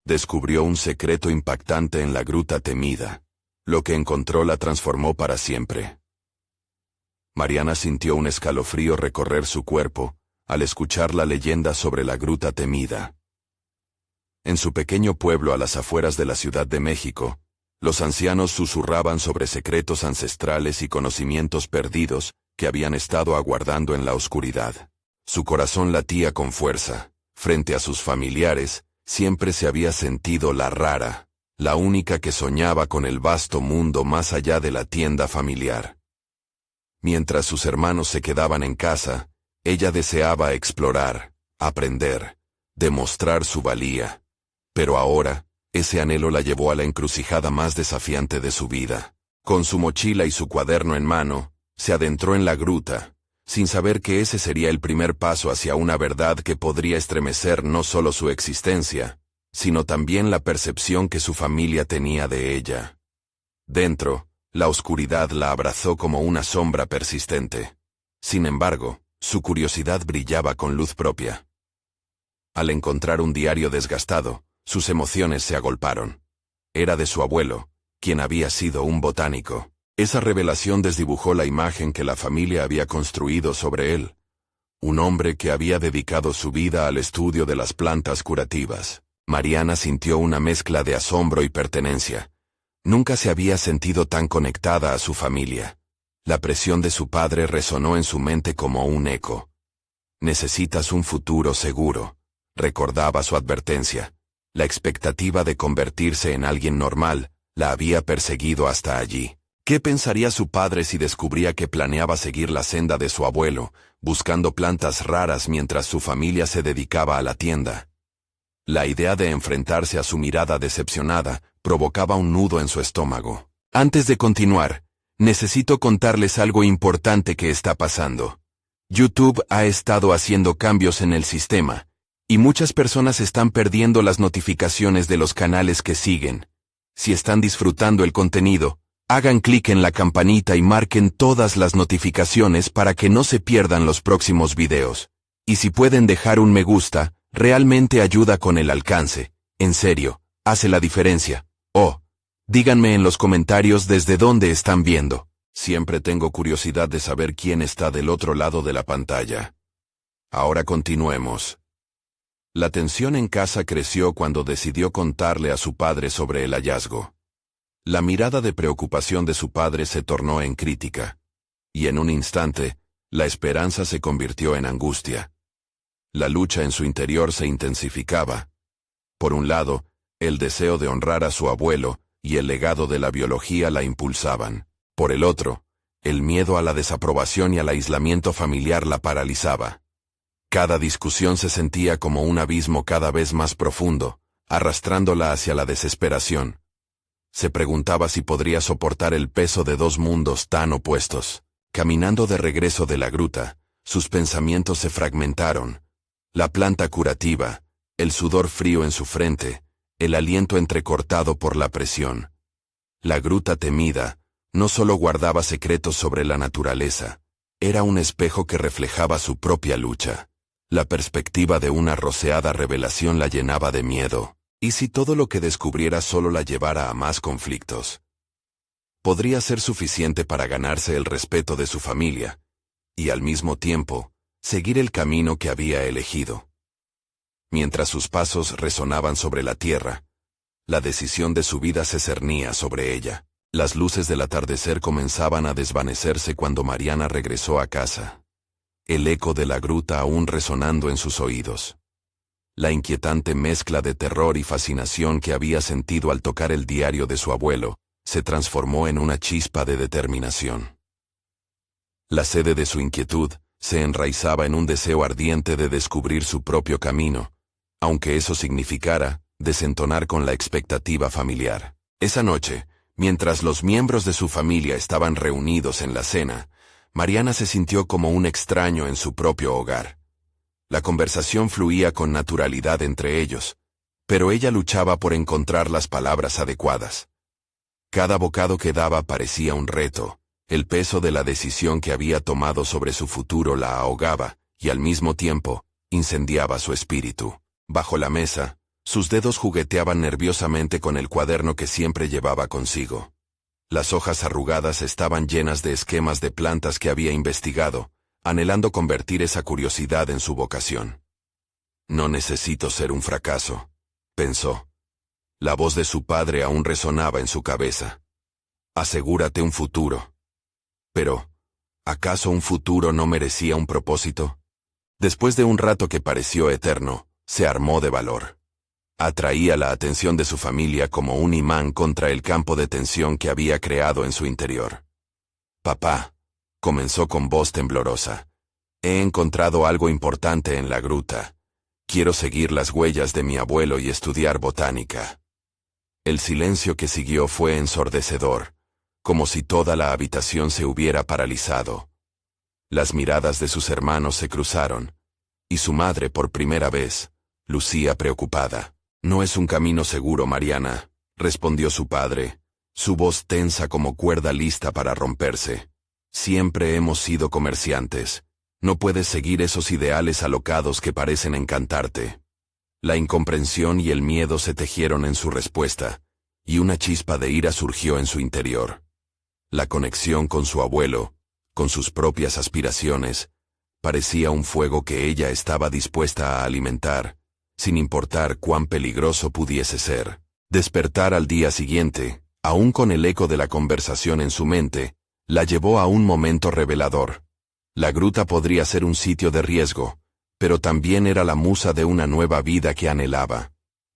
descubrió un secreto impactante en la gruta temida. Lo que encontró la transformó para siempre. Mariana sintió un escalofrío recorrer su cuerpo al escuchar la leyenda sobre la gruta temida. En su pequeño pueblo a las afueras de la Ciudad de México, los ancianos susurraban sobre secretos ancestrales y conocimientos perdidos que habían estado aguardando en la oscuridad. Su corazón latía con fuerza. Frente a sus familiares, siempre se había sentido la rara, la única que soñaba con el vasto mundo más allá de la tienda familiar. Mientras sus hermanos se quedaban en casa, ella deseaba explorar, aprender, demostrar su valía. Pero ahora, ese anhelo la llevó a la encrucijada más desafiante de su vida. Con su mochila y su cuaderno en mano, se adentró en la gruta, sin saber que ese sería el primer paso hacia una verdad que podría estremecer no solo su existencia, sino también la percepción que su familia tenía de ella. Dentro, la oscuridad la abrazó como una sombra persistente. Sin embargo, su curiosidad brillaba con luz propia. Al encontrar un diario desgastado, sus emociones se agolparon. Era de su abuelo, quien había sido un botánico. Esa revelación desdibujó la imagen que la familia había construido sobre él. Un hombre que había dedicado su vida al estudio de las plantas curativas. Mariana sintió una mezcla de asombro y pertenencia. Nunca se había sentido tan conectada a su familia. La presión de su padre resonó en su mente como un eco. «Necesitas un futuro seguro», recordaba su advertencia. La expectativa de convertirse en alguien normal la había perseguido hasta allí. ¿Qué pensaría su padre si descubría que planeaba seguir la senda de su abuelo, buscando plantas raras mientras su familia se dedicaba a la tienda? La idea de enfrentarse a su mirada decepcionada provocaba un nudo en su estómago. Antes de continuar, necesito contarles algo importante que está pasando. YouTube ha estado haciendo cambios en el sistema, y muchas personas están perdiendo las notificaciones de los canales que siguen. Si están disfrutando el contenido, hagan clic en la campanita y marquen todas las notificaciones para que no se pierdan los próximos videos. Y si pueden dejar un me gusta, realmente ayuda con el alcance. En serio, hace la diferencia. Oh, díganme en los comentarios desde dónde están viendo. Siempre tengo curiosidad de saber quién está del otro lado de la pantalla. Ahora continuemos. La tensión en casa creció cuando decidió contarle a su padre sobre el hallazgo. La mirada de preocupación de su padre se tornó en crítica. Y en un instante, la esperanza se convirtió en angustia. La lucha en su interior se intensificaba. Por un lado, el deseo de honrar a su abuelo y el legado de la biología la impulsaban. Por el otro, el miedo a la desaprobación y al aislamiento familiar la paralizaba. Cada discusión se sentía como un abismo cada vez más profundo, arrastrándola hacia la desesperación. Se preguntaba si podría soportar el peso de dos mundos tan opuestos. Caminando de regreso de la gruta, sus pensamientos se fragmentaron. La planta curativa, el sudor frío en su frente, el aliento entrecortado por la presión. La gruta temida no solo guardaba secretos sobre la naturaleza, era un espejo que reflejaba su propia lucha. La perspectiva de una roceada revelación la llenaba de miedo. ¿Y si todo lo que descubriera solo la llevara a más conflictos? Podría ser suficiente para ganarse el respeto de su familia, y al mismo tiempo, seguir el camino que había elegido. Mientras sus pasos resonaban sobre la tierra, la decisión de su vida se cernía sobre ella. Las luces del atardecer comenzaban a desvanecerse cuando Mariana regresó a casa. El eco de la gruta aún resonando en sus oídos. La inquietante mezcla de terror y fascinación que había sentido al tocar el diario de su abuelo, se transformó en una chispa de determinación. La sede de su inquietud se enraizaba en un deseo ardiente de descubrir su propio camino, aunque eso significara desentonar con la expectativa familiar. Esa noche, mientras los miembros de su familia estaban reunidos en la cena, Mariana se sintió como un extraño en su propio hogar. La conversación fluía con naturalidad entre ellos, pero ella luchaba por encontrar las palabras adecuadas. Cada bocado que daba parecía un reto, el peso de la decisión que había tomado sobre su futuro la ahogaba, y al mismo tiempo, incendiaba su espíritu. Bajo la mesa, Sus dedos jugueteaban nerviosamente con el cuaderno que siempre llevaba consigo. Las hojas arrugadas estaban llenas de esquemas de plantas que había investigado, anhelando convertir esa curiosidad en su vocación. No necesito ser un fracaso, pensó. La voz de su padre aún resonaba en su cabeza. Asegúrate un futuro. Pero, ¿acaso un futuro no merecía un propósito? Después de un rato que pareció eterno, se armó de valor. Atraía la atención de su familia como un imán contra el campo de tensión que había creado en su interior. Papá, comenzó con voz temblorosa. He encontrado algo importante en la gruta. Quiero seguir las huellas de mi abuelo y estudiar botánica. El silencio que siguió fue ensordecedor, como si toda la habitación se hubiera paralizado. Las miradas de sus hermanos se cruzaron, y su madre por primera vez lucía preocupada. No es un camino seguro, Mariana, respondió su padre, su voz tensa como cuerda lista para romperse. Siempre hemos sido comerciantes. No puedes seguir esos ideales alocados que parecen encantarte. La incomprensión y el miedo se tejieron en su respuesta, y una chispa de ira surgió en su interior. La conexión con su abuelo, con sus propias aspiraciones, parecía un fuego que ella estaba dispuesta a alimentar, sin importar cuán peligroso pudiese ser. Despertar al día siguiente, aún con el eco de la conversación en su mente, la llevó a un momento revelador. La gruta podría ser un sitio de riesgo, pero también era la musa de una nueva vida que anhelaba.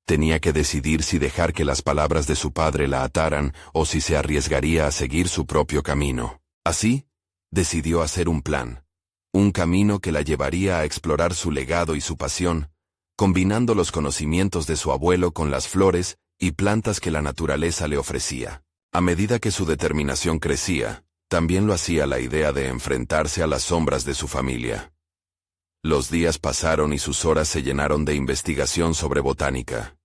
Tenía que decidir si dejar que las palabras de su padre la ataran o si se arriesgaría a seguir su propio camino. Así, decidió hacer un plan. Un camino que la llevaría a explorar su legado y su pasión, combinando los conocimientos de su abuelo con las flores y plantas que la naturaleza le ofrecía. A medida que su determinación crecía, también lo hacía la idea de enfrentarse a las sombras de su familia. Los días pasaron y sus horas se llenaron de investigación sobre botánica.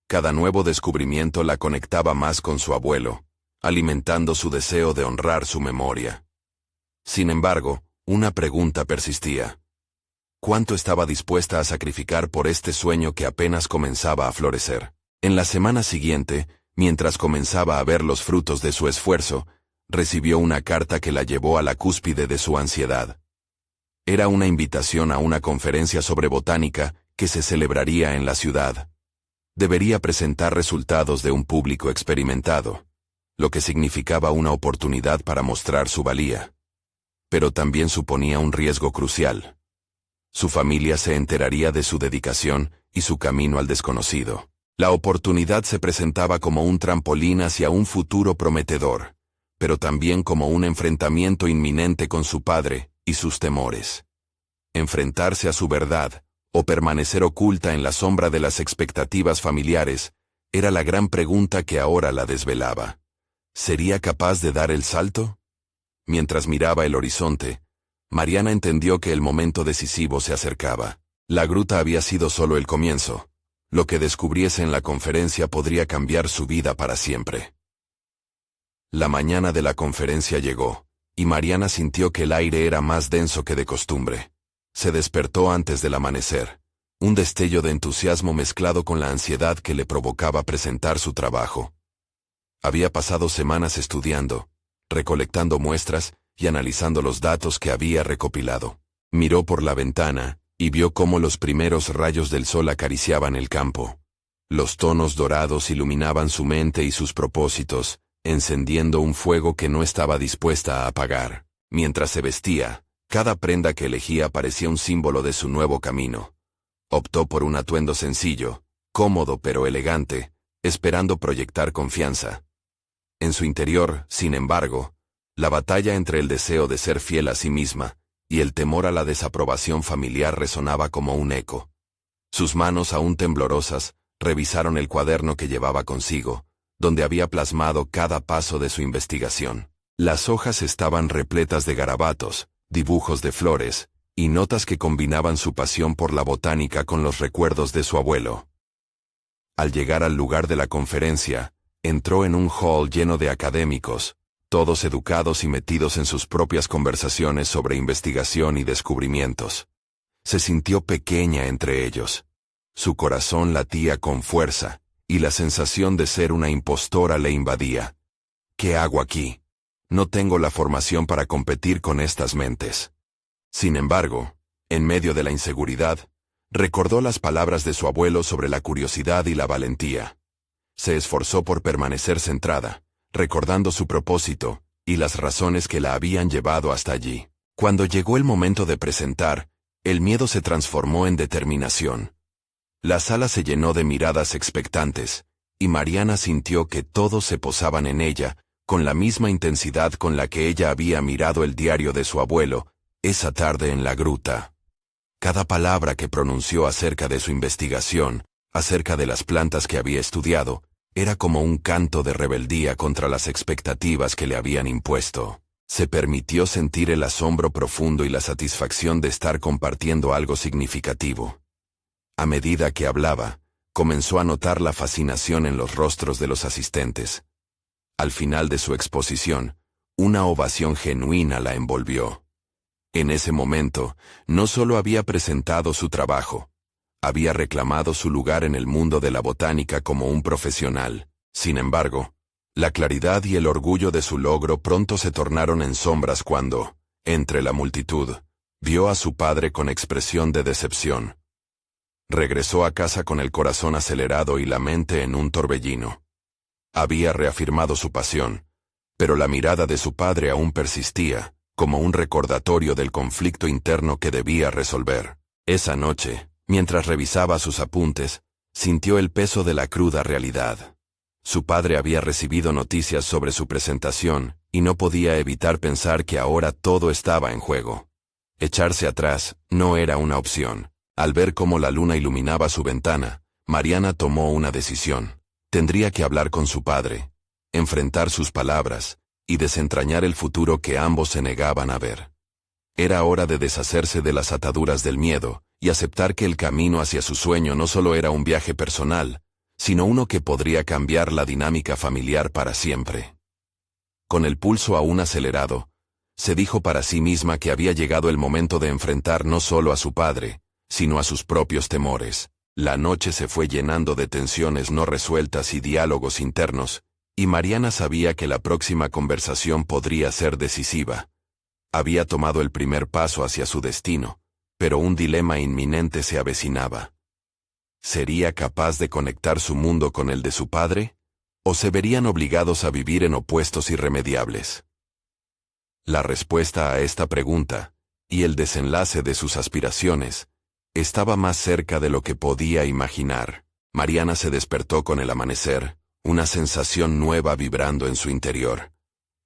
Cada nuevo descubrimiento la conectaba más con su abuelo, alimentando su deseo de honrar su memoria. Sin embargo, una pregunta persistía. ¿Cuánto estaba dispuesta a sacrificar por este sueño que apenas comenzaba a florecer? En la semana siguiente, mientras comenzaba a ver los frutos de su esfuerzo, recibió una carta que la llevó a la cúspide de su ansiedad. Era una invitación a una conferencia sobre botánica que se celebraría en la ciudad. Debería presentar resultados de un público experimentado, lo que significaba una oportunidad para mostrar su valía. Pero también suponía un riesgo crucial. Su familia se enteraría de su dedicación y su camino al desconocido. La oportunidad se presentaba como un trampolín hacia un futuro prometedor, pero también como un enfrentamiento inminente con su padre y sus temores. Enfrentarse a su verdad, o permanecer oculta en la sombra de las expectativas familiares, era la gran pregunta que ahora la desvelaba. ¿Sería capaz de dar el salto? Mientras miraba el horizonte, Mariana entendió que el momento decisivo se acercaba. La gruta había sido solo el comienzo. Lo que descubriese en la conferencia podría cambiar su vida para siempre. La mañana de la conferencia llegó, y Mariana sintió que el aire era más denso que de costumbre. Se despertó antes del amanecer, un destello de entusiasmo mezclado con la ansiedad que le provocaba presentar su trabajo. Había pasado semanas estudiando, recolectando muestras y analizando los datos que había recopilado. Miró por la ventana y vio cómo los primeros rayos del sol acariciaban el campo. Los tonos dorados iluminaban su mente y sus propósitos, encendiendo un fuego que no estaba dispuesta a apagar. Mientras se vestía, cada prenda que elegía parecía un símbolo de su nuevo camino. Optó por un atuendo sencillo, cómodo pero elegante, esperando proyectar confianza. En su interior, sin embargo, la batalla entre el deseo de ser fiel a sí misma y el temor a la desaprobación familiar resonaba como un eco. Sus manos aún temblorosas revisaron el cuaderno que llevaba consigo, donde había plasmado cada paso de su investigación. Las hojas estaban repletas de garabatos, dibujos de flores, y notas que combinaban su pasión por la botánica con los recuerdos de su abuelo. Al llegar al lugar de la conferencia, entró en un hall lleno de académicos, todos educados y metidos en sus propias conversaciones sobre investigación y descubrimientos. Se sintió pequeña entre ellos. Su corazón latía con fuerza, y la sensación de ser una impostora le invadía. ¿Qué hago aquí? No tengo la formación para competir con estas mentes. Sin embargo, en medio de la inseguridad, recordó las palabras de su abuelo sobre la curiosidad y la valentía. Se esforzó por permanecer centrada, recordando su propósito y las razones que la habían llevado hasta allí. Cuando llegó el momento de presentar, el miedo se transformó en determinación. La sala se llenó de miradas expectantes, y Mariana sintió que todos se posaban en ella, con la misma intensidad con la que ella había mirado el diario de su abuelo, esa tarde en la gruta. Cada palabra que pronunció acerca de su investigación, acerca de las plantas que había estudiado, era como un canto de rebeldía contra las expectativas que le habían impuesto. Se permitió sentir el asombro profundo y la satisfacción de estar compartiendo algo significativo. A medida que hablaba, comenzó a notar la fascinación en los rostros de los asistentes. Al final de su exposición, una ovación genuina la envolvió. En ese momento, no solo había presentado su trabajo, había reclamado su lugar en el mundo de la botánica como un profesional. Sin embargo, la claridad y el orgullo de su logro pronto se tornaron en sombras cuando, entre la multitud, vio a su padre con expresión de decepción. Regresó a casa con el corazón acelerado y la mente en un torbellino. Había reafirmado su pasión, pero la mirada de su padre aún persistía, como un recordatorio del conflicto interno que debía resolver. Esa noche, mientras revisaba sus apuntes, sintió el peso de la cruda realidad. Su padre había recibido noticias sobre su presentación, y no podía evitar pensar que ahora todo estaba en juego. Echarse atrás no era una opción. Al ver cómo la luna iluminaba su ventana, Mariana tomó una decisión. Tendría que hablar con su padre, enfrentar sus palabras, y desentrañar el futuro que ambos se negaban a ver. Era hora de deshacerse de las ataduras del miedo, y aceptar que el camino hacia su sueño no solo era un viaje personal, sino uno que podría cambiar la dinámica familiar para siempre. Con el pulso aún acelerado, se dijo para sí misma que había llegado el momento de enfrentar no solo a su padre, sino a sus propios temores. La noche se fue llenando de tensiones no resueltas y diálogos internos, y Mariana sabía que la próxima conversación podría ser decisiva. Había tomado el primer paso hacia su destino, pero un dilema inminente se avecinaba. ¿Sería capaz de conectar su mundo con el de su padre? ¿O se verían obligados a vivir en opuestos irremediables? La respuesta a esta pregunta, y el desenlace de sus aspiraciones, estaba más cerca de lo que podía imaginar. Mariana se despertó con el amanecer, una sensación nueva vibrando en su interior.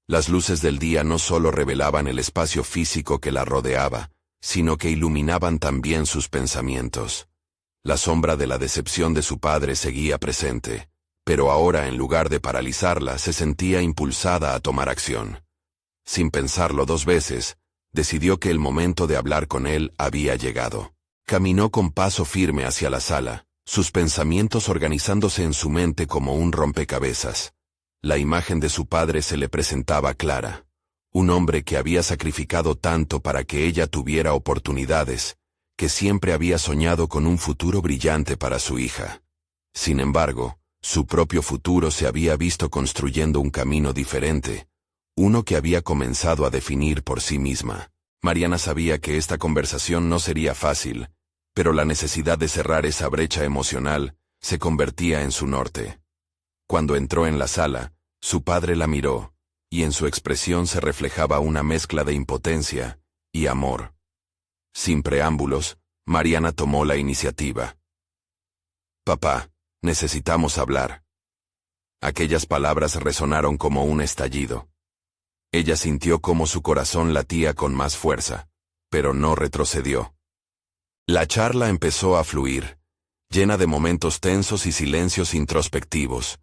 Las luces del día no solo revelaban el espacio físico que la rodeaba, sino que iluminaban también sus pensamientos. La sombra de la decepción de su padre seguía presente, pero ahora en lugar de paralizarla se sentía impulsada a tomar acción. Sin pensarlo dos veces, decidió que el momento de hablar con él había llegado. Caminó con paso firme hacia la sala, sus pensamientos organizándose en su mente como un rompecabezas. La imagen de su padre se le presentaba clara. Un hombre que había sacrificado tanto para que ella tuviera oportunidades, que siempre había soñado con un futuro brillante para su hija. Sin embargo, su propio futuro se había visto construyendo un camino diferente, uno que había comenzado a definir por sí misma. Mariana sabía que esta conversación no sería fácil, pero la necesidad de cerrar esa brecha emocional se convertía en su norte. Cuando entró en la sala, su padre la miró, y en su expresión se reflejaba una mezcla de impotencia y amor. Sin preámbulos, Mariana tomó la iniciativa. «Papá, necesitamos hablar». Aquellas palabras resonaron como un estallido. Ella sintió cómo su corazón latía con más fuerza, pero no retrocedió. La charla empezó a fluir, llena de momentos tensos y silencios introspectivos.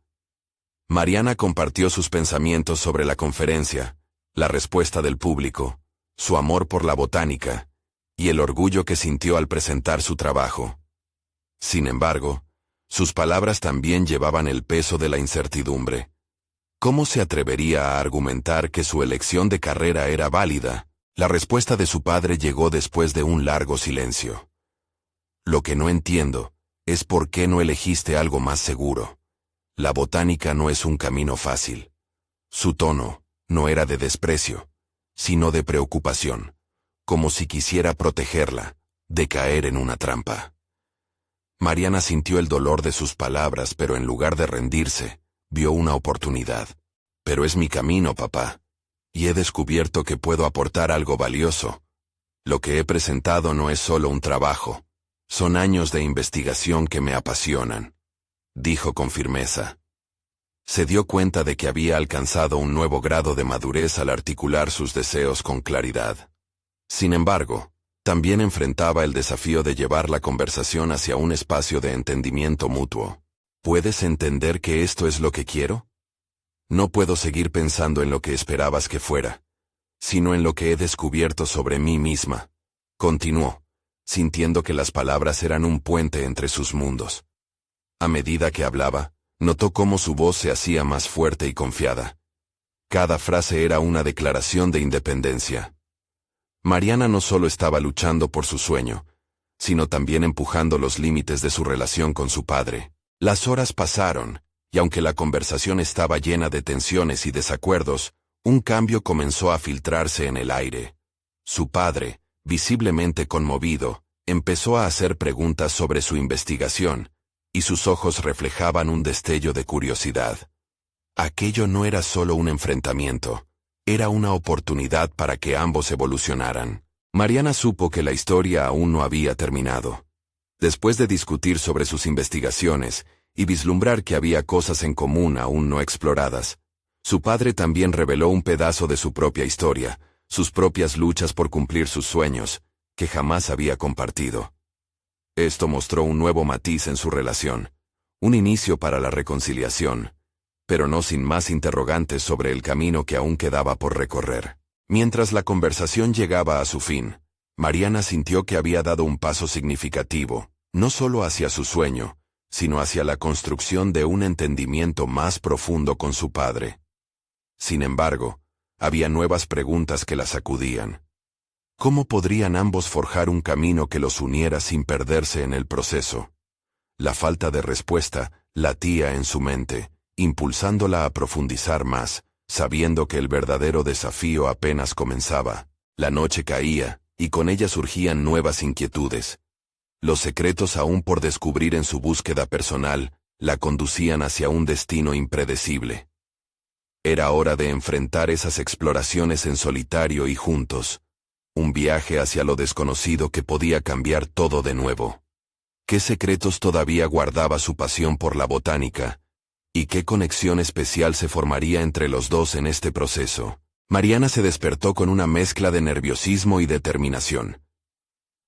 Mariana compartió sus pensamientos sobre la conferencia, la respuesta del público, su amor por la botánica, y el orgullo que sintió al presentar su trabajo. Sin embargo, sus palabras también llevaban el peso de la incertidumbre. ¿Cómo se atrevería a argumentar que su elección de carrera era válida? La respuesta de su padre llegó después de un largo silencio. «Lo que no entiendo es por qué no elegiste algo más seguro. La botánica no es un camino fácil. Su tono no era de desprecio, sino de preocupación, como si quisiera protegerla de caer en una trampa. Mariana sintió el dolor de sus palabras, pero en lugar de rendirse, vio una oportunidad. Pero es mi camino, papá, y he descubierto que puedo aportar algo valioso. Lo que he presentado no es solo un trabajo, son años de investigación que me apasionan, dijo con firmeza. Se dio cuenta de que había alcanzado un nuevo grado de madurez al articular sus deseos con claridad. Sin embargo, también enfrentaba el desafío de llevar la conversación hacia un espacio de entendimiento mutuo. ¿Puedes entender que esto es lo que quiero? No puedo seguir pensando en lo que esperabas que fuera, sino en lo que he descubierto sobre mí misma, continuó, sintiendo que las palabras eran un puente entre sus mundos. A medida que hablaba, notó cómo su voz se hacía más fuerte y confiada. Cada frase era una declaración de independencia. Mariana no solo estaba luchando por su sueño, sino también empujando los límites de su relación con su padre. Las horas pasaron, y aunque la conversación estaba llena de tensiones y desacuerdos, un cambio comenzó a filtrarse en el aire. Su padre, visiblemente conmovido, empezó a hacer preguntas sobre su investigación, y sus ojos reflejaban un destello de curiosidad. Aquello no era solo un enfrentamiento, era una oportunidad para que ambos evolucionaran. Mariana supo que la historia aún no había terminado. Después de discutir sobre sus investigaciones y vislumbrar que había cosas en común aún no exploradas, su padre también reveló un pedazo de su propia historia, sus propias luchas por cumplir sus sueños, que jamás había compartido. Esto mostró un nuevo matiz en su relación, un inicio para la reconciliación, pero no sin más interrogantes sobre el camino que aún quedaba por recorrer. Mientras la conversación llegaba a su fin, Mariana sintió que había dado un paso significativo, no solo hacia su sueño, sino hacia la construcción de un entendimiento más profundo con su padre. Sin embargo, había nuevas preguntas que la sacudían. ¿Cómo podrían ambos forjar un camino que los uniera sin perderse en el proceso? La falta de respuesta latía en su mente, impulsándola a profundizar más, sabiendo que el verdadero desafío apenas comenzaba. La noche caía, y con ella surgían nuevas inquietudes. Los secretos aún por descubrir en su búsqueda personal, la conducían hacia un destino impredecible. Era hora de enfrentar esas exploraciones en solitario y juntos. Un viaje hacia lo desconocido que podía cambiar todo de nuevo. ¿Qué secretos todavía guardaba su pasión por la botánica? ¿Y qué conexión especial se formaría entre los dos en este proceso? Mariana se despertó con una mezcla de nerviosismo y determinación.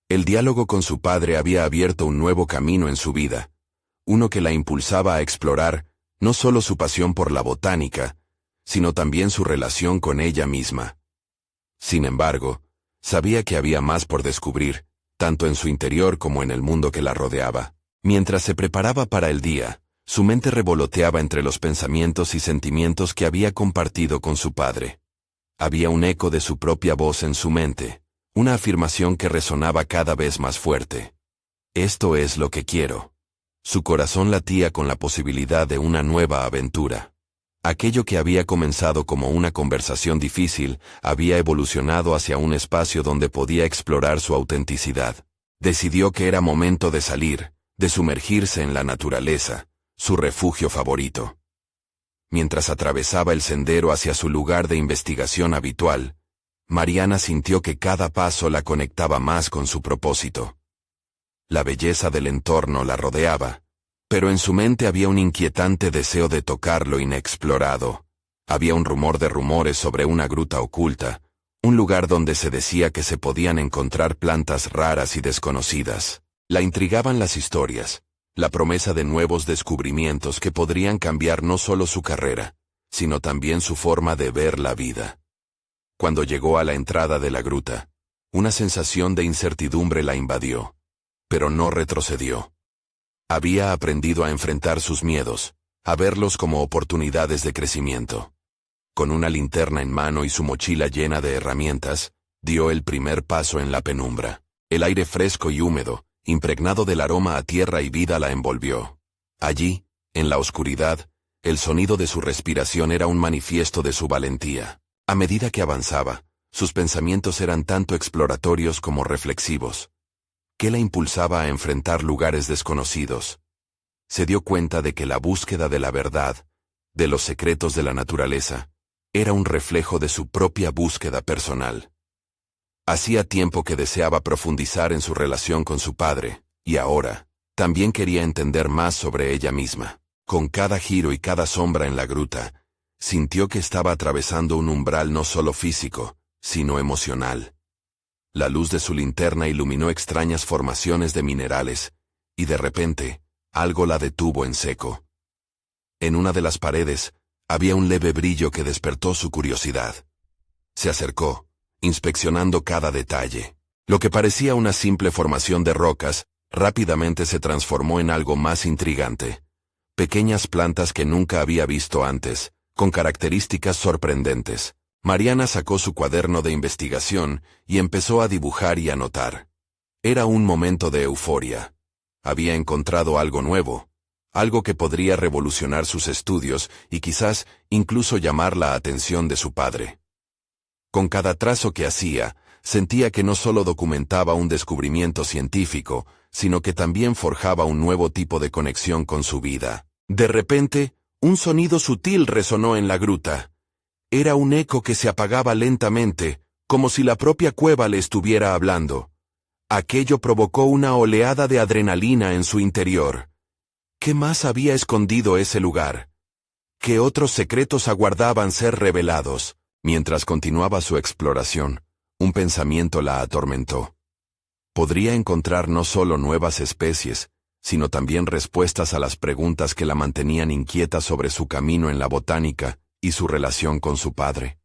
El diálogo con su padre había abierto un nuevo camino en su vida, uno que la impulsaba a explorar no solo su pasión por la botánica, sino también su relación con ella misma. Sin embargo, sabía que había más por descubrir, tanto en su interior como en el mundo que la rodeaba. Mientras se preparaba para el día, su mente revoloteaba entre los pensamientos y sentimientos que había compartido con su padre. Había un eco de su propia voz en su mente, una afirmación que resonaba cada vez más fuerte. Esto es lo que quiero. Su corazón latía con la posibilidad de una nueva aventura. Aquello que había comenzado como una conversación difícil, había evolucionado hacia un espacio donde podía explorar su autenticidad. Decidió que era momento de salir, de sumergirse en la naturaleza, su refugio favorito. Mientras atravesaba el sendero hacia su lugar de investigación habitual, Mariana sintió que cada paso la conectaba más con su propósito. La belleza del entorno la rodeaba, pero en su mente había un inquietante deseo de tocar lo inexplorado. Había un rumor de rumores sobre una gruta oculta, un lugar donde se decía que se podían encontrar plantas raras y desconocidas. La intrigaban las historias, la promesa de nuevos descubrimientos que podrían cambiar no solo su carrera, sino también su forma de ver la vida. Cuando llegó a la entrada de la gruta, una sensación de incertidumbre la invadió, pero no retrocedió. Había aprendido a enfrentar sus miedos, a verlos como oportunidades de crecimiento. Con una linterna en mano y su mochila llena de herramientas, dio el primer paso en la penumbra. El aire fresco y húmedo, impregnado del aroma a tierra y vida, la envolvió. Allí, en la oscuridad, el sonido de su respiración era un manifiesto de su valentía. A medida que avanzaba, sus pensamientos eran tanto exploratorios como reflexivos. ¿Qué la impulsaba a enfrentar lugares desconocidos? Se dio cuenta de que la búsqueda de la verdad, de los secretos de la naturaleza, era un reflejo de su propia búsqueda personal. Hacía tiempo que deseaba profundizar en su relación con su padre, y ahora, también quería entender más sobre ella misma. Con cada giro y cada sombra en la gruta, sintió que estaba atravesando un umbral no solo físico, sino emocional. La luz de su linterna iluminó extrañas formaciones de minerales, y de repente, algo la detuvo en seco. En una de las paredes, había un leve brillo que despertó su curiosidad. Se acercó, inspeccionando cada detalle. Lo que parecía una simple formación de rocas, rápidamente se transformó en algo más intrigante. Pequeñas plantas que nunca había visto antes, con características sorprendentes. Mariana sacó su cuaderno de investigación y empezó a dibujar y anotar. Era un momento de euforia. Había encontrado algo nuevo, algo que podría revolucionar sus estudios y quizás incluso llamar la atención de su padre. Con cada trazo que hacía, sentía que no solo documentaba un descubrimiento científico, sino que también forjaba un nuevo tipo de conexión con su vida. De repente, un sonido sutil resonó en la gruta. Era un eco que se apagaba lentamente, como si la propia cueva le estuviera hablando. Aquello provocó una oleada de adrenalina en su interior. ¿Qué más había escondido ese lugar? ¿Qué otros secretos aguardaban ser revelados? Mientras continuaba su exploración, un pensamiento la atormentó. Podría encontrar no solo nuevas especies, sino también respuestas a las preguntas que la mantenían inquieta sobre su camino en la botánica y su relación con su padre.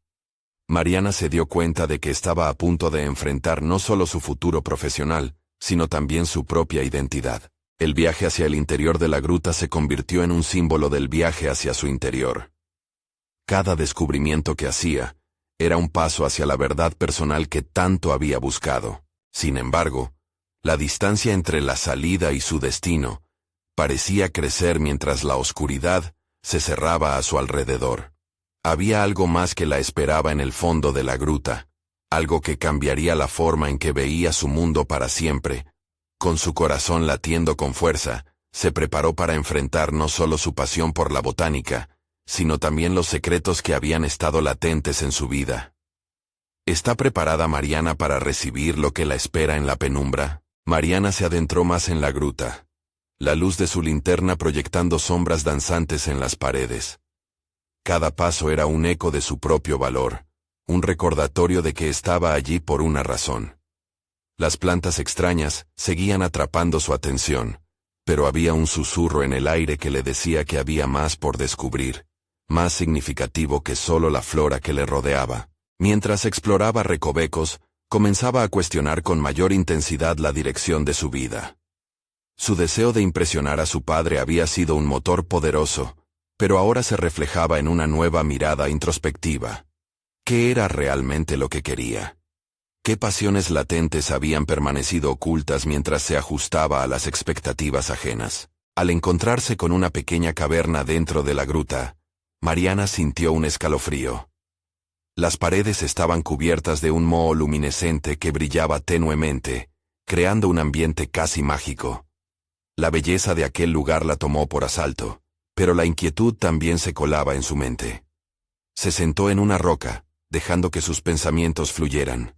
Mariana se dio cuenta de que estaba a punto de enfrentar no solo su futuro profesional, sino también su propia identidad. El viaje hacia el interior de la gruta se convirtió en un símbolo del viaje hacia su interior. Cada descubrimiento que hacía era un paso hacia la verdad personal que tanto había buscado. Sin embargo, la distancia entre la salida y su destino parecía crecer mientras la oscuridad se cerraba a su alrededor. Había algo más que la esperaba en el fondo de la gruta, algo que cambiaría la forma en que veía su mundo para siempre. Con su corazón latiendo con fuerza, se preparó para enfrentar no solo su pasión por la botánica, sino también los secretos que habían estado latentes en su vida. ¿Está preparada Mariana para recibir lo que la espera en la penumbra? Mariana se adentró más en la gruta, la luz de su linterna proyectando sombras danzantes en las paredes. Cada paso era un eco de su propio valor, un recordatorio de que estaba allí por una razón. Las plantas extrañas seguían atrapando su atención, pero había un susurro en el aire que le decía que había más por descubrir, más significativo que solo la flora que le rodeaba. Mientras exploraba recovecos, comenzaba a cuestionar con mayor intensidad la dirección de su vida. Su deseo de impresionar a su padre había sido un motor poderoso, pero ahora se reflejaba en una nueva mirada introspectiva. ¿Qué era realmente lo que quería? ¿Qué pasiones latentes habían permanecido ocultas mientras se ajustaba a las expectativas ajenas? Al encontrarse con una pequeña caverna dentro de la gruta, Mariana sintió un escalofrío. Las paredes estaban cubiertas de un moho luminescente que brillaba tenuemente, creando un ambiente casi mágico. La belleza de aquel lugar la tomó por asalto, pero la inquietud también se colaba en su mente. Se sentó en una roca, dejando que sus pensamientos fluyeran.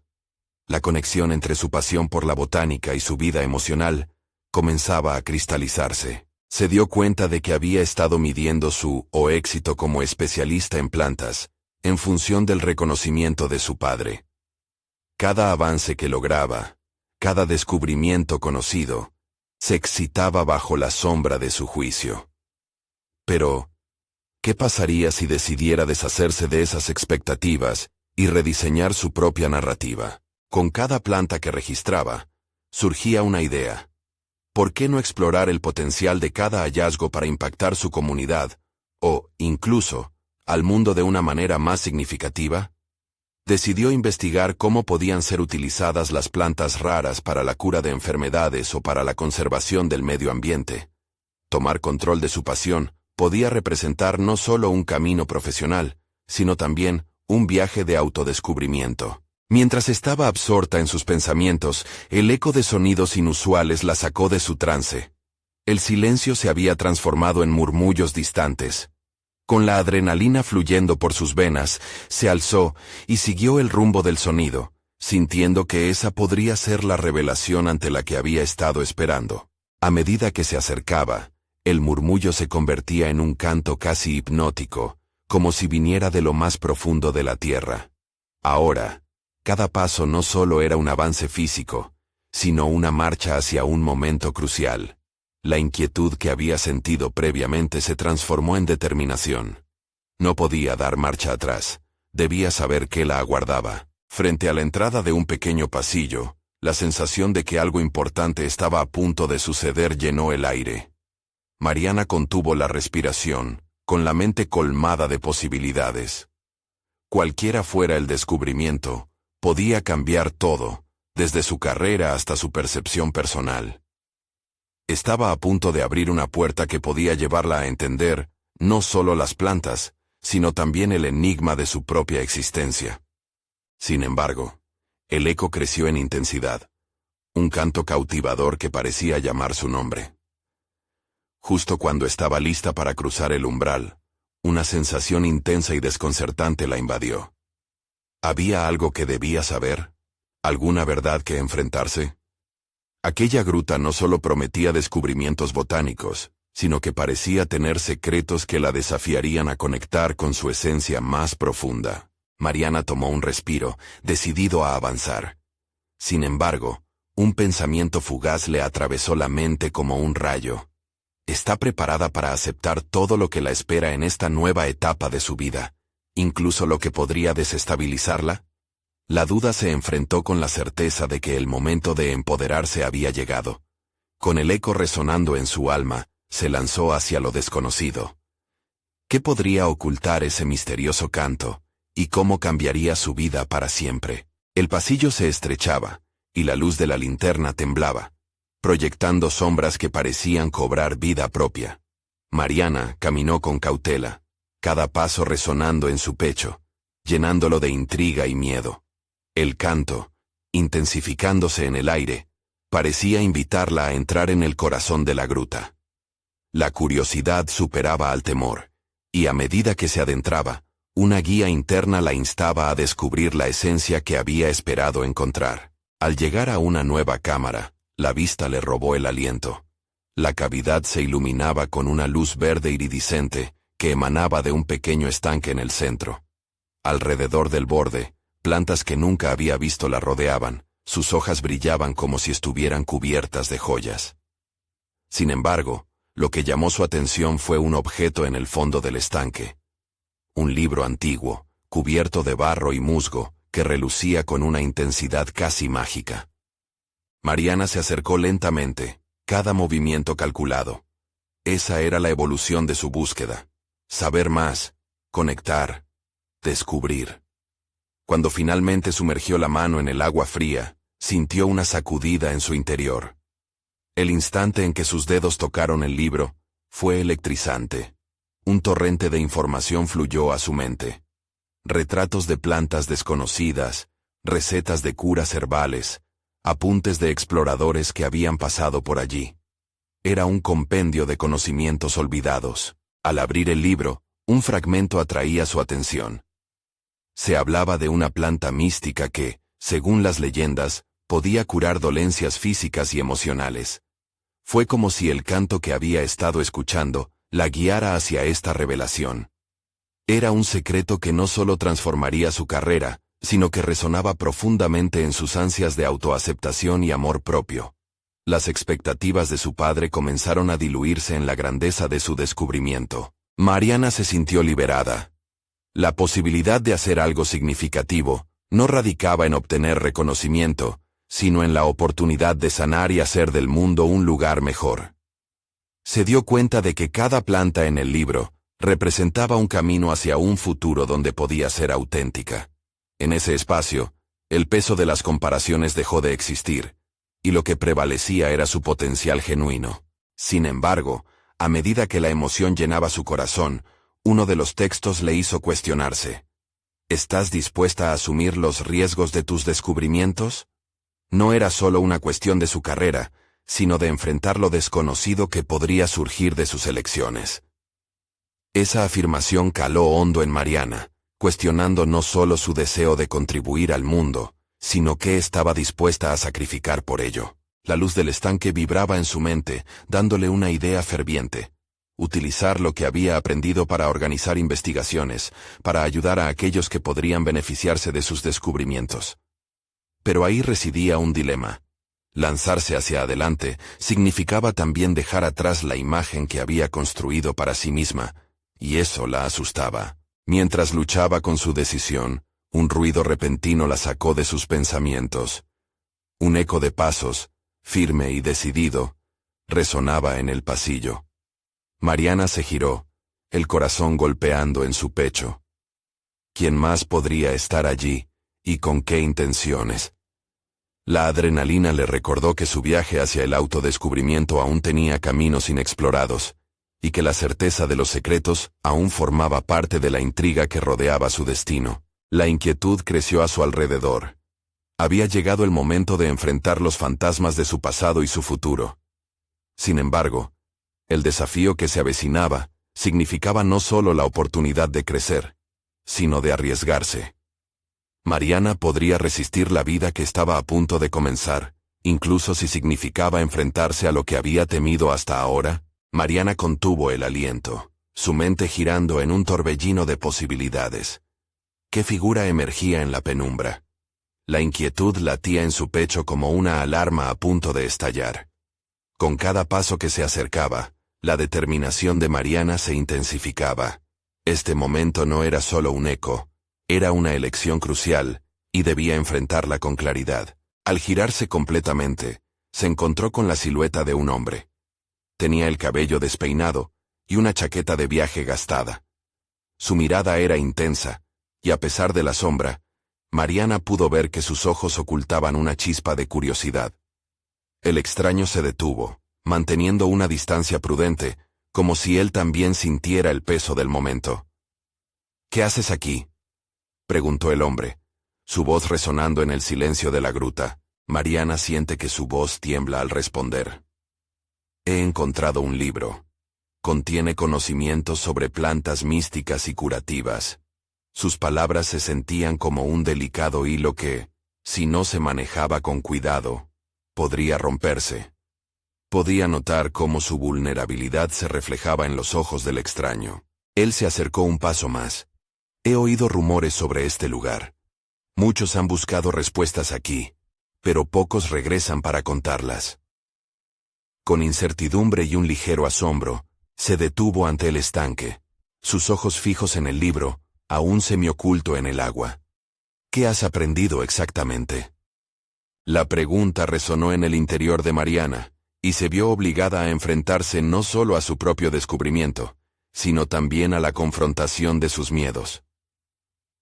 La conexión entre su pasión por la botánica y su vida emocional comenzaba a cristalizarse. Se dio cuenta de que había estado midiendo su éxito como especialista en plantas, en función del reconocimiento de su padre. Cada avance que lograba, cada descubrimiento conocido, se excitaba bajo la sombra de su juicio. Pero, ¿qué pasaría si decidiera deshacerse de esas expectativas y rediseñar su propia narrativa? Con cada planta que registraba, surgía una idea. ¿Por qué no explorar el potencial de cada hallazgo para impactar su comunidad, o, incluso, al mundo de una manera más significativa? Decidió investigar cómo podían ser utilizadas las plantas raras para la cura de enfermedades o para la conservación del medio ambiente. Tomar control de su pasión podía representar no solo un camino profesional, sino también un viaje de autodescubrimiento. Mientras estaba absorta en sus pensamientos, el eco de sonidos inusuales la sacó de su trance. El silencio se había transformado en murmullos distantes. Con la adrenalina fluyendo por sus venas, se alzó y siguió el rumbo del sonido, sintiendo que esa podría ser la revelación ante la que había estado esperando. A medida que se acercaba, el murmullo se convertía en un canto casi hipnótico, como si viniera de lo más profundo de la tierra. Ahora, cada paso no solo era un avance físico, sino una marcha hacia un momento crucial. La inquietud que había sentido previamente se transformó en determinación. No podía dar marcha atrás, debía saber qué la aguardaba. Frente a la entrada de un pequeño pasillo, la sensación de que algo importante estaba a punto de suceder llenó el aire. Mariana contuvo la respiración, con la mente colmada de posibilidades. Cualquiera fuera el descubrimiento, podía cambiar todo, desde su carrera hasta su percepción personal. Estaba a punto de abrir una puerta que podía llevarla a entender, no solo las plantas, sino también el enigma de su propia existencia. Sin embargo, el eco creció en intensidad, un canto cautivador que parecía llamar su nombre. Justo cuando estaba lista para cruzar el umbral, una sensación intensa y desconcertante la invadió. ¿Había algo que debía saber? ¿Alguna verdad que enfrentarse? Aquella gruta no solo prometía descubrimientos botánicos, sino que parecía tener secretos que la desafiarían a conectar con su esencia más profunda. Mariana tomó un respiro, decidido a avanzar. Sin embargo, un pensamiento fugaz le atravesó la mente como un rayo. ¿Está preparada para aceptar todo lo que la espera en esta nueva etapa de su vida, incluso lo que podría desestabilizarla? La duda se enfrentó con la certeza de que el momento de empoderarse había llegado. Con el eco resonando en su alma, se lanzó hacia lo desconocido. ¿Qué podría ocultar ese misterioso canto, y cómo cambiaría su vida para siempre? El pasillo se estrechaba, y la luz de la linterna temblaba, proyectando sombras que parecían cobrar vida propia. Mariana caminó con cautela, cada paso resonando en su pecho, llenándolo de intriga y miedo. El canto, intensificándose en el aire, parecía invitarla a entrar en el corazón de la gruta. La curiosidad superaba al temor, y a medida que se adentraba, una guía interna la instaba a descubrir la esencia que había esperado encontrar. Al llegar a una nueva cámara, la vista le robó el aliento. La cavidad se iluminaba con una luz verde iridiscente que emanaba de un pequeño estanque en el centro. Alrededor del borde, plantas que nunca había visto la rodeaban, sus hojas brillaban como si estuvieran cubiertas de joyas. Sin embargo, lo que llamó su atención fue un objeto en el fondo del estanque. Un libro antiguo, cubierto de barro y musgo, que relucía con una intensidad casi mágica. Mariana se acercó lentamente, cada movimiento calculado. Esa era la evolución de su búsqueda. Saber más, conectar, descubrir. Cuando finalmente sumergió la mano en el agua fría, sintió una sacudida en su interior. El instante en que sus dedos tocaron el libro, fue electrizante. Un torrente de información fluyó a su mente. Retratos de plantas desconocidas, recetas de curas herbales, apuntes de exploradores que habían pasado por allí. Era un compendio de conocimientos olvidados. Al abrir el libro, un fragmento atraía su atención. Se hablaba de una planta mística que, según las leyendas, podía curar dolencias físicas y emocionales. Fue como si el canto que había estado escuchando la guiara hacia esta revelación. Era un secreto que no solo transformaría su carrera, sino que resonaba profundamente en sus ansias de autoaceptación y amor propio. Las expectativas de su padre comenzaron a diluirse en la grandeza de su descubrimiento. Mariana se sintió liberada. La posibilidad de hacer algo significativo no radicaba en obtener reconocimiento, sino en la oportunidad de sanar y hacer del mundo un lugar mejor. Se dio cuenta de que cada planta en el libro representaba un camino hacia un futuro donde podía ser auténtica. En ese espacio, el peso de las comparaciones dejó de existir, y lo que prevalecía era su potencial genuino. Sin embargo, a medida que la emoción llenaba su corazón, uno de los textos le hizo cuestionarse. ¿Estás dispuesta a asumir los riesgos de tus descubrimientos? No era solo una cuestión de su carrera, sino de enfrentar lo desconocido que podría surgir de sus elecciones. Esa afirmación caló hondo en Mariana, cuestionando no solo su deseo de contribuir al mundo, sino qué estaba dispuesta a sacrificar por ello. La luz del estanque vibraba en su mente, dándole una idea ferviente. Utilizar lo que había aprendido para organizar investigaciones, para ayudar a aquellos que podrían beneficiarse de sus descubrimientos. Pero ahí residía un dilema. Lanzarse hacia adelante significaba también dejar atrás la imagen que había construido para sí misma, y eso la asustaba. Mientras luchaba con su decisión, un ruido repentino la sacó de sus pensamientos. Un eco de pasos, firme y decidido, resonaba en el pasillo. Mariana se giró, el corazón golpeando en su pecho. ¿Quién más podría estar allí, y con qué intenciones? La adrenalina le recordó que su viaje hacia el autodescubrimiento aún tenía caminos inexplorados, y que la certeza de los secretos aún formaba parte de la intriga que rodeaba su destino. La inquietud creció a su alrededor. Había llegado el momento de enfrentar los fantasmas de su pasado y su futuro. Sin embargo, el desafío que se avecinaba significaba no solo la oportunidad de crecer, sino de arriesgarse. Mariana podría resistir la vida que estaba a punto de comenzar, incluso si significaba enfrentarse a lo que había temido hasta ahora. Mariana contuvo el aliento, su mente girando en un torbellino de posibilidades. ¿Qué figura emergía en la penumbra? La inquietud latía en su pecho como una alarma a punto de estallar. Con cada paso que se acercaba, la determinación de Mariana se intensificaba. Este momento no era solo un eco, era una elección crucial, y debía enfrentarla con claridad. Al girarse completamente, se encontró con la silueta de un hombre. Tenía el cabello despeinado y una chaqueta de viaje gastada. Su mirada era intensa, y a pesar de la sombra, Mariana pudo ver que sus ojos ocultaban una chispa de curiosidad. El extraño se detuvo, manteniendo una distancia prudente, como si él también sintiera el peso del momento. «¿Qué haces aquí?», preguntó el hombre, su voz resonando en el silencio de la gruta. Mariana siente que su voz tiembla al responder. «He encontrado un libro. Contiene conocimientos sobre plantas místicas y curativas». Sus palabras se sentían como un delicado hilo que, si no se manejaba con cuidado, podría romperse. Podía notar cómo su vulnerabilidad se reflejaba en los ojos del extraño. Él se acercó un paso más. «He oído rumores sobre este lugar. Muchos han buscado respuestas aquí, pero pocos regresan para contarlas». Con incertidumbre y un ligero asombro, se detuvo ante el estanque, sus ojos fijos en el libro, aún semioculto en el agua. «¿Qué has aprendido exactamente?». La pregunta resonó en el interior de Mariana, y se vio obligada a enfrentarse no solo a su propio descubrimiento, sino también a la confrontación de sus miedos.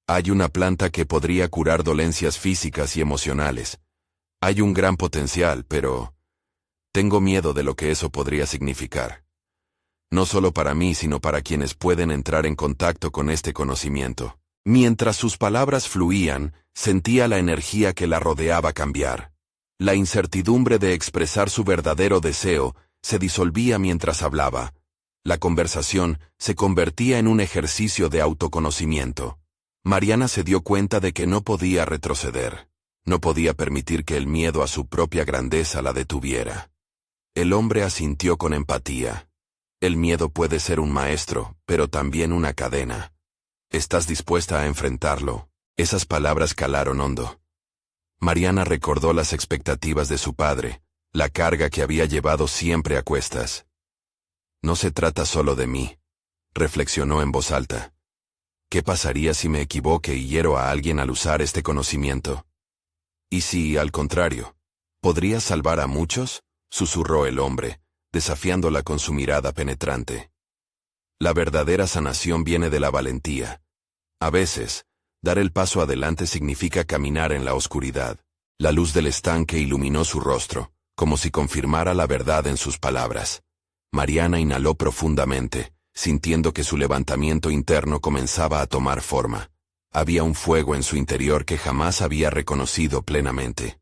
«Hay una planta que podría curar dolencias físicas y emocionales. Hay un gran potencial, pero tengo miedo de lo que eso podría significar. No solo para mí, sino para quienes pueden entrar en contacto con este conocimiento». Mientras sus palabras fluían, sentía la energía que la rodeaba cambiar. La incertidumbre de expresar su verdadero deseo se disolvía mientras hablaba. La conversación se convertía en un ejercicio de autoconocimiento. Mariana se dio cuenta de que no podía retroceder. No podía permitir que el miedo a su propia grandeza la detuviera. El hombre asintió con empatía. «El miedo puede ser un maestro, pero también una cadena. ¿Estás dispuesta a enfrentarlo?». Esas palabras calaron hondo. Mariana recordó las expectativas de su padre, la carga que había llevado siempre a cuestas. «No se trata solo de mí», reflexionó en voz alta. «¿Qué pasaría si me equivoque y hiero a alguien al usar este conocimiento? ¿Y si, al contrario, podría salvar a muchos?», susurró el hombre, desafiándola con su mirada penetrante. «La verdadera sanación viene de la valentía. A veces, Dar el paso adelante significa caminar en la oscuridad. La luz del estanque iluminó su rostro, como si confirmara la verdad en sus palabras. Mariana inhaló profundamente, sintiendo que su levantamiento interno comenzaba a tomar forma. Había un fuego en su interior que jamás había reconocido plenamente.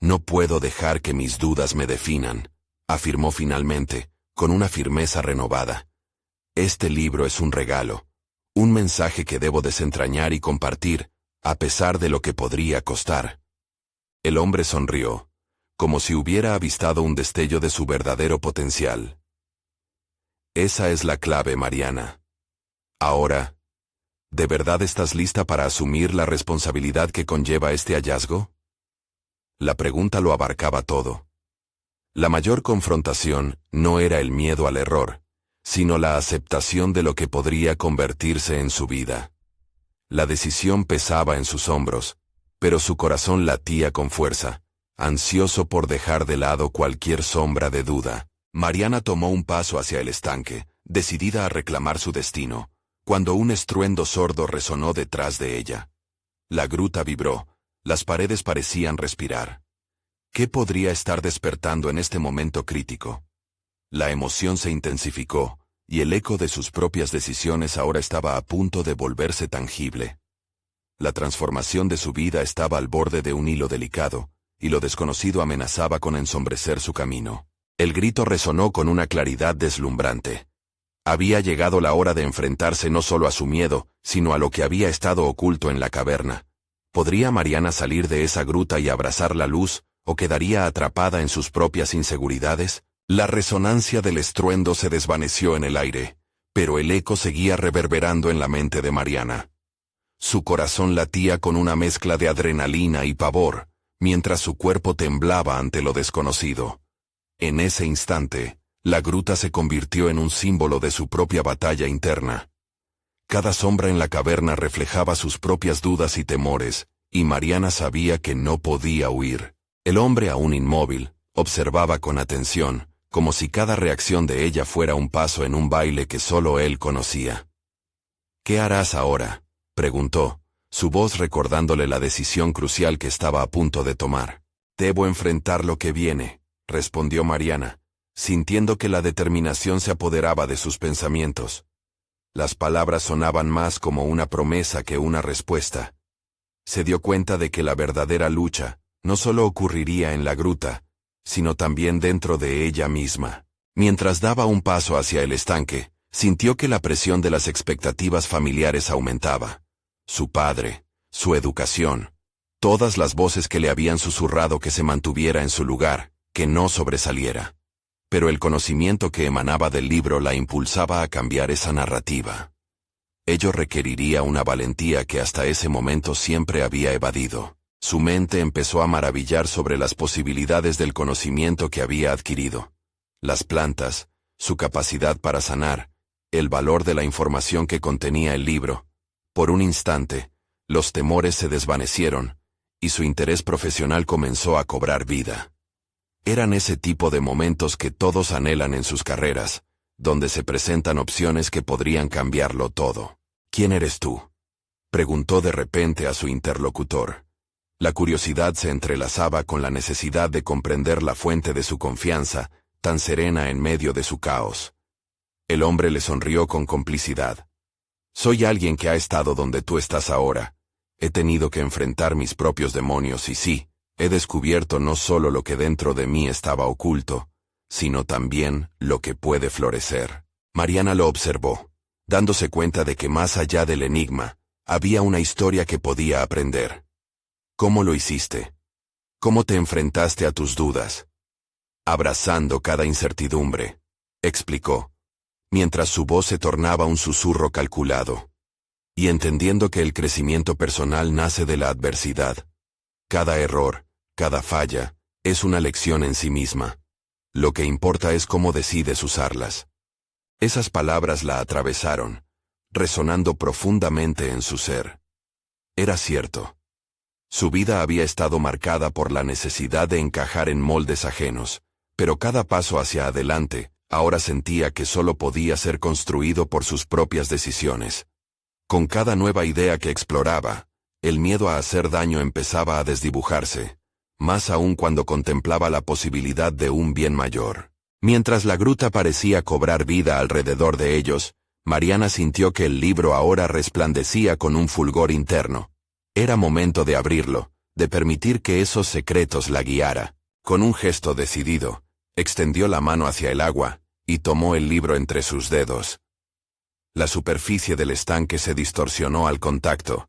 No puedo dejar que mis dudas me definan, afirmó finalmente, con una firmeza renovada. Este libro es un regalo, un mensaje que debo desentrañar y compartir, a pesar de lo que podría costar. El hombre sonrió, como si hubiera avistado un destello de su verdadero potencial. Esa es la clave, Mariana. Ahora, ¿de verdad estás lista para asumir la responsabilidad que conlleva este hallazgo? La pregunta lo abarcaba todo. La mayor confrontación no era el miedo al error, sino la aceptación de lo que podría convertirse en su vida. La decisión pesaba en sus hombros, pero su corazón latía con fuerza, ansioso por dejar de lado cualquier sombra de duda. Mariana tomó un paso hacia el estanque, decidida a reclamar su destino, cuando un estruendo sordo resonó detrás de ella. La gruta vibró, las paredes parecían respirar. ¿Qué podría estar despertando en este momento crítico? La emoción se intensificó, y el eco de sus propias decisiones ahora estaba a punto de volverse tangible. La transformación de su vida estaba al borde de un hilo delicado, y lo desconocido amenazaba con ensombrecer su camino. El grito resonó con una claridad deslumbrante. Había llegado la hora de enfrentarse no solo a su miedo, sino a lo que había estado oculto en la caverna. ¿Podría Mariana salir de esa gruta y abrazar la luz, o quedaría atrapada en sus propias inseguridades? La resonancia del estruendo se desvaneció en el aire, pero el eco seguía reverberando en la mente de Mariana. Su corazón latía con una mezcla de adrenalina y pavor, mientras su cuerpo temblaba ante lo desconocido. En ese instante, la gruta se convirtió en un símbolo de su propia batalla interna. Cada sombra en la caverna reflejaba sus propias dudas y temores, y Mariana sabía que no podía huir. El hombre, aún inmóvil, observaba con atención, como si cada reacción de ella fuera un paso en un baile que solo él conocía. «¿Qué harás ahora?», preguntó, su voz recordándole la decisión crucial que estaba a punto de tomar. «Debo enfrentar lo que viene», respondió Mariana, sintiendo que la determinación se apoderaba de sus pensamientos. Las palabras sonaban más como una promesa que una respuesta. Se dio cuenta de que la verdadera lucha no solo ocurriría en la gruta, sino también dentro de ella misma. Mientras daba un paso hacia el estanque, sintió que la presión de las expectativas familiares aumentaba. Su padre, su educación, todas las voces que le habían susurrado que se mantuviera en su lugar, que no sobresaliera. Pero el conocimiento que emanaba del libro la impulsaba a cambiar esa narrativa. Ello requeriría una valentía que hasta ese momento siempre había evadido. Su mente empezó a maravillar sobre las posibilidades del conocimiento que había adquirido. Las plantas, su capacidad para sanar, el valor de la información que contenía el libro. Por un instante, los temores se desvanecieron, y su interés profesional comenzó a cobrar vida. Eran ese tipo de momentos que todos anhelan en sus carreras, donde se presentan opciones que podrían cambiarlo todo. «¿Quién eres tú?», preguntó de repente a su interlocutor. La curiosidad se entrelazaba con la necesidad de comprender la fuente de su confianza, tan serena en medio de su caos. El hombre le sonrió con complicidad. «Soy alguien que ha estado donde tú estás ahora. He tenido que enfrentar mis propios demonios y sí, he descubierto no solo lo que dentro de mí estaba oculto, sino también lo que puede florecer». Mariana lo observó, dándose cuenta de que más allá del enigma, había una historia que podía aprender. «¿Cómo lo hiciste? ¿Cómo te enfrentaste a tus dudas?». «Abrazando cada incertidumbre», explicó, mientras su voz se tornaba un susurro calculado. «Y entendiendo que el crecimiento personal nace de la adversidad. Cada error, cada falla, es una lección en sí misma. Lo que importa es cómo decides usarlas». Esas palabras la atravesaron, resonando profundamente en su ser. Era cierto. Su vida había estado marcada por la necesidad de encajar en moldes ajenos, pero cada paso hacia adelante, ahora sentía que solo podía ser construido por sus propias decisiones. Con cada nueva idea que exploraba, el miedo a hacer daño empezaba a desdibujarse, más aún cuando contemplaba la posibilidad de un bien mayor. Mientras la gruta parecía cobrar vida alrededor de ellos, Mariana sintió que el libro ahora resplandecía con un fulgor interno. Era momento de abrirlo, de permitir que esos secretos la guiara. Con un gesto decidido, extendió la mano hacia el agua y tomó el libro entre sus dedos. La superficie del estanque se distorsionó al contacto,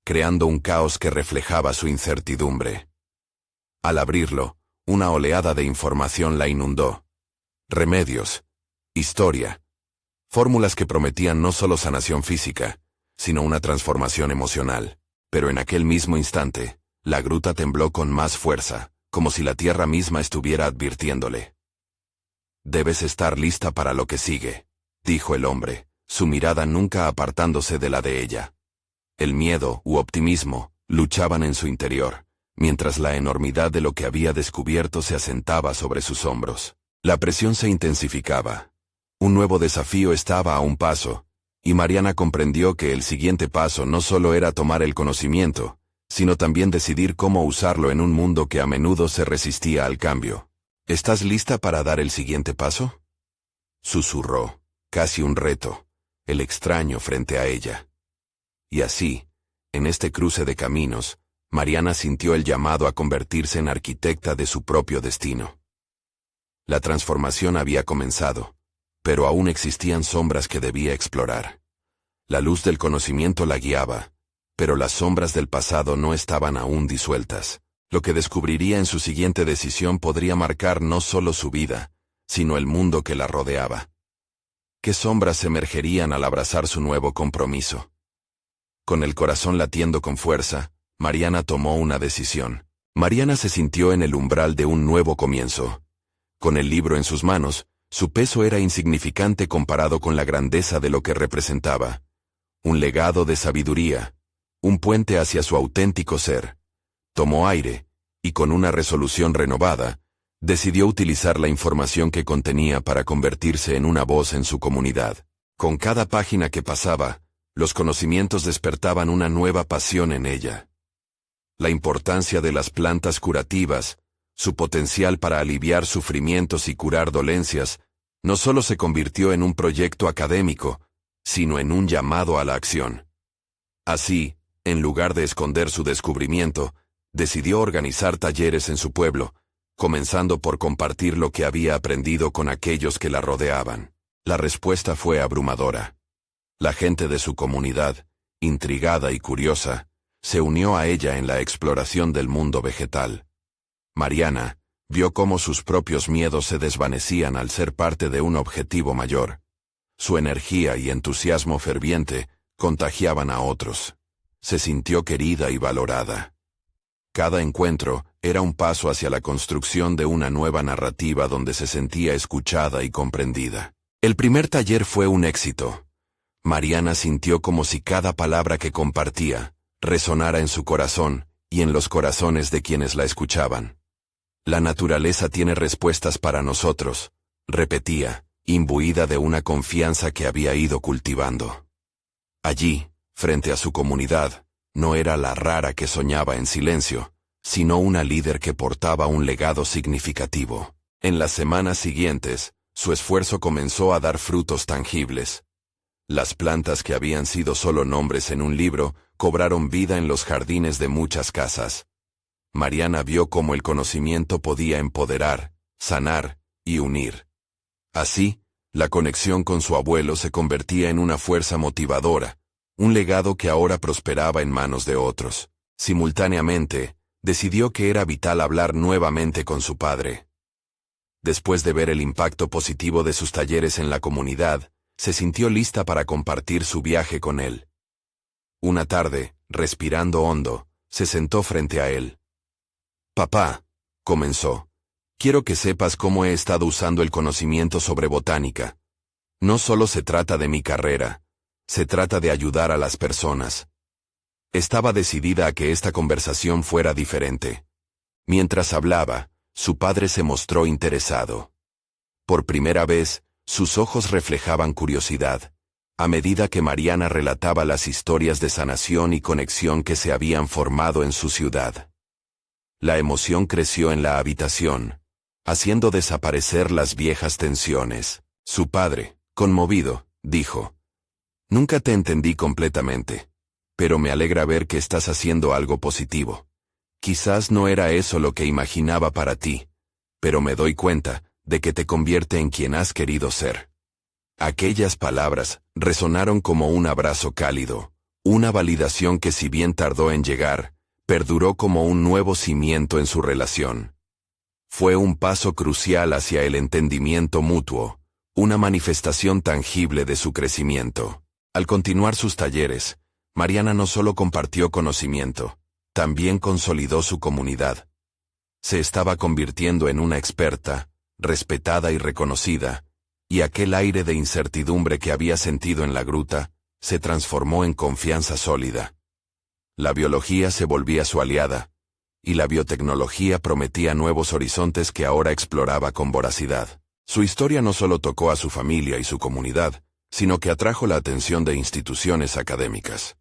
creando un caos que reflejaba su incertidumbre. Al abrirlo, una oleada de información la inundó. Remedios, historia, fórmulas que prometían no solo sanación física, sino una transformación emocional. Pero en aquel mismo instante, la gruta tembló con más fuerza, como si la tierra misma estuviera advirtiéndole. «Debes estar lista para lo que sigue», dijo el hombre, su mirada nunca apartándose de la de ella. El miedo u optimismo luchaban en su interior, mientras la enormidad de lo que había descubierto se asentaba sobre sus hombros. La presión se intensificaba. Un nuevo desafío estaba a un paso, y Mariana comprendió que el siguiente paso no solo era tomar el conocimiento, sino también decidir cómo usarlo en un mundo que a menudo se resistía al cambio. ¿Estás lista para dar el siguiente paso?, susurró, casi un reto, el extraño frente a ella. Y así, en este cruce de caminos, Mariana sintió el llamado a convertirse en arquitecta de su propio destino. La transformación había comenzado, pero aún existían sombras que debía explorar. La luz del conocimiento la guiaba, pero las sombras del pasado no estaban aún disueltas. Lo que descubriría en su siguiente decisión podría marcar no solo su vida, sino el mundo que la rodeaba. ¿Qué sombras emergerían al abrazar su nuevo compromiso? Con el corazón latiendo con fuerza, Mariana tomó una decisión. Mariana se sintió en el umbral de un nuevo comienzo. Con el libro en sus manos, su peso era insignificante comparado con la grandeza de lo que representaba. Un legado de sabiduría, un puente hacia su auténtico ser. Tomó aire, y con una resolución renovada, decidió utilizar la información que contenía para convertirse en una voz en su comunidad. Con cada página que pasaba, los conocimientos despertaban una nueva pasión en ella. La importancia de las plantas curativas, su potencial para aliviar sufrimientos y curar dolencias, no solo se convirtió en un proyecto académico, sino en un llamado a la acción. Así, en lugar de esconder su descubrimiento, decidió organizar talleres en su pueblo, comenzando por compartir lo que había aprendido con aquellos que la rodeaban. La respuesta fue abrumadora. La gente de su comunidad, intrigada y curiosa, se unió a ella en la exploración del mundo vegetal. Mariana vio cómo sus propios miedos se desvanecían al ser parte de un objetivo mayor. Su energía y entusiasmo ferviente contagiaban a otros. Se sintió querida y valorada. Cada encuentro era un paso hacia la construcción de una nueva narrativa donde se sentía escuchada y comprendida. El primer taller fue un éxito. Mariana sintió como si cada palabra que compartía resonara en su corazón y en los corazones de quienes la escuchaban. La naturaleza tiene respuestas para nosotros, repetía, imbuida de una confianza que había ido cultivando. Allí, frente a su comunidad, no era la rara que soñaba en silencio, sino una líder que portaba un legado significativo. En las semanas siguientes, su esfuerzo comenzó a dar frutos tangibles. Las plantas que habían sido solo nombres en un libro, cobraron vida en los jardines de muchas casas. Mariana vio cómo el conocimiento podía empoderar, sanar y unir. Así, la conexión con su abuelo se convertía en una fuerza motivadora, un legado que ahora prosperaba en manos de otros. Simultáneamente, decidió que era vital hablar nuevamente con su padre. Después de ver el impacto positivo de sus talleres en la comunidad, se sintió lista para compartir su viaje con él. Una tarde, respirando hondo, se sentó frente a él. «Papá», comenzó, «quiero que sepas cómo he estado usando el conocimiento sobre botánica. No solo se trata de mi carrera, se trata de ayudar a las personas». Estaba decidida a que esta conversación fuera diferente. Mientras hablaba, su padre se mostró interesado. Por primera vez, sus ojos reflejaban curiosidad, a medida que Mariana relataba las historias de sanación y conexión que se habían formado en su ciudad. La emoción creció en la habitación, haciendo desaparecer las viejas tensiones. Su padre, conmovido, dijo: «Nunca te entendí completamente, pero me alegra ver que estás haciendo algo positivo. Quizás no era eso lo que imaginaba para ti, pero me doy cuenta de que te convierte en quien has querido ser». Aquellas palabras resonaron como un abrazo cálido, una validación que, si bien tardó en llegar, perduró como un nuevo cimiento en su relación. Fue un paso crucial hacia el entendimiento mutuo, una manifestación tangible de su crecimiento. Al continuar sus talleres, Mariana no solo compartió conocimiento, también consolidó su comunidad. Se estaba convirtiendo en una experta, respetada y reconocida, y aquel aire de incertidumbre que había sentido en la gruta se transformó en confianza sólida. La biología se volvía su aliada, y la biotecnología prometía nuevos horizontes que ahora exploraba con voracidad. Su historia no solo tocó a su familia y su comunidad, sino que atrajo la atención de instituciones académicas.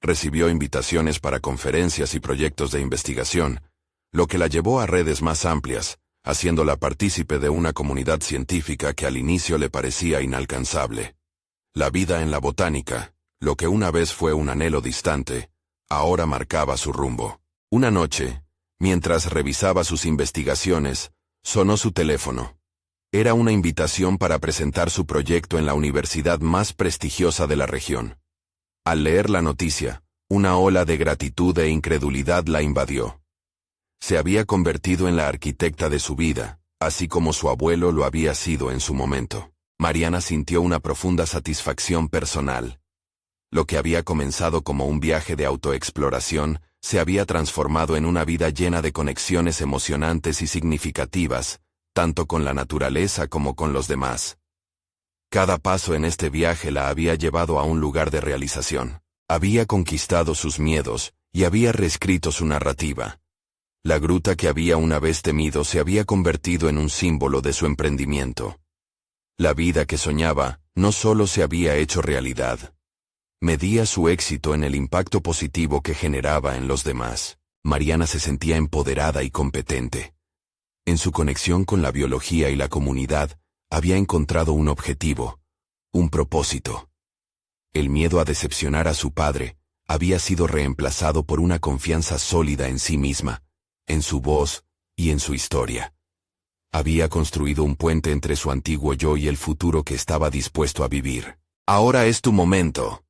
Recibió invitaciones para conferencias y proyectos de investigación, lo que la llevó a redes más amplias, haciéndola partícipe de una comunidad científica que al inicio le parecía inalcanzable. La vida en la botánica, lo que una vez fue un anhelo distante, ahora marcaba su rumbo. Una noche, mientras revisaba sus investigaciones, sonó su teléfono. Era una invitación para presentar su proyecto en la universidad más prestigiosa de la región. Al leer la noticia, una ola de gratitud e incredulidad la invadió. Se había convertido en la arquitecta de su vida, así como su abuelo lo había sido en su momento. Mariana sintió una profunda satisfacción personal. Lo que había comenzado como un viaje de autoexploración se había transformado en una vida llena de conexiones emocionantes y significativas, tanto con la naturaleza como con los demás. Cada paso en este viaje la había llevado a un lugar de realización. Había conquistado sus miedos y había reescrito su narrativa. La gruta que había una vez temido se había convertido en un símbolo de su emprendimiento. La vida que soñaba no solo se había hecho realidad. Medía su éxito en el impacto positivo que generaba en los demás. Mariana se sentía empoderada y competente. En su conexión con la biología y la comunidad, había encontrado un objetivo, un propósito. El miedo a decepcionar a su padre había sido reemplazado por una confianza sólida en sí misma, en su voz y en su historia. Había construido un puente entre su antiguo yo y el futuro que estaba dispuesto a vivir. Ahora es tu momento.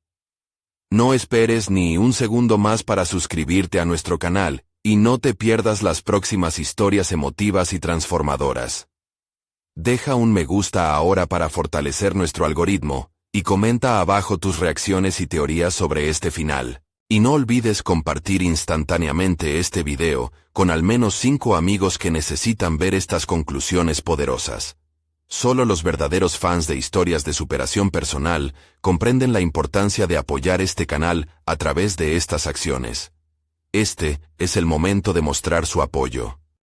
No esperes ni un segundo más para suscribirte a nuestro canal, y no te pierdas las próximas historias emotivas y transformadoras. Deja un me gusta ahora para fortalecer nuestro algoritmo, y comenta abajo tus reacciones y teorías sobre este final. Y no olvides compartir instantáneamente este video con al menos 5 amigos que necesitan ver estas conclusiones poderosas. Solo los verdaderos fans de historias de superación personal comprenden la importancia de apoyar este canal a través de estas acciones. Este es el momento de mostrar su apoyo.